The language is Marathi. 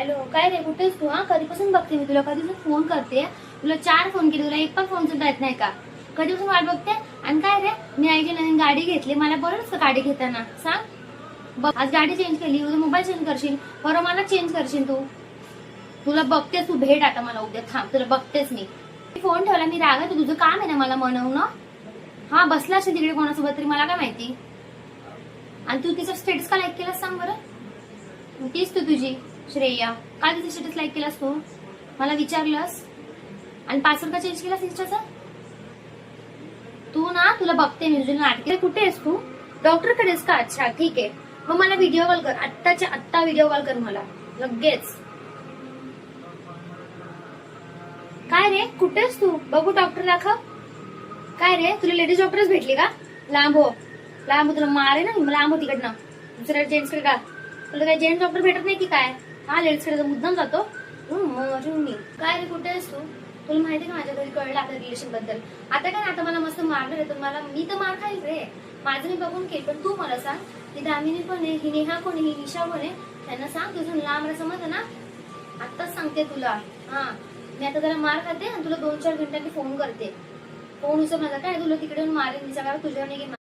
हॅलो, काय रे, कुठेस तू? हा, कधीपासून बघते मी तुला, कधीपासून फोन करते तुला, 4 फोन केले, तुला एक पण फोन सुद्धा येत नाही का? कधीपासून वाट बघते. आणि काय रे, मी ऐकलं नवीन गाडी घेतली, मला बरंच गाडी घेताना सांग. बघ, आज गाडी चेंज केली, उद्या मोबाईल चेंज करशील, परवा मला चेंज करशील तू. तुला बघतेस, तू भेट आता मला उद्या, थांब, तुला बघतेस मी. फोन ठेवला, मी रागत, तुझं काम आहे ना मला मनवणं. हा, बसला असेल तिकडे कोणासोबत तरी, मला काय माहिती. आणि तू तिचा स्टेटस का लाईक केलास सांग बरं? तीच तू तुझी श्रेया, काय तिचं स्टेटस लाईक केलास तू? मला विचारलंस? आणि पासवर्ड का चेंज केलास इंस्टाचा? तू ना, तुला बघते मी, तुझी नाटके. कुठे आहेस तू? डॉक्टर कडेस का? अच्छा, ठीक आहे, मग मला व्हिडिओ कॉल कर, आत्ताच्या आत्ता व्हिडिओ कॉल कर मला लगेच. काय रे, कुठेस तू? बघू डॉक्टर दाखव. काय रे, तुला लेडीज डॉक्टरच भेटली का? लांब हो, लांब हो, तुला मारे ना, लांब हो तिकडनं. दुसऱ्या जेंट्स कडे का? तुला काय जेंट्स डॉक्टर भेटत नाही की काय? हा, लेडीज कडे मुद्दाम जातो. मी काय रे, कुठे आहेस तू? तुला माहिती का माझ्या घरी कळलं आपल्या रिलेशन बद्दल. आता काय, आता मला मस्त मारणार आहे, तर मला, मी तर मार खाईल रे, माझं मी बघून केलं. पण तू मला सांग, ही दामिनी कोण आहे, ही नेहा कोण आहे, ही निशा कोण आहे, त्यांना सांग. तुझं लांब समज ना, आत्ताच सांगते तुला. हा, मी आता त्याला मार खाते आणि तुला 2-4 मिनिटांनी फोन करते. फोन उचल माझा, काय तुला तिकडे मारेन, तुझ्यावर नाही.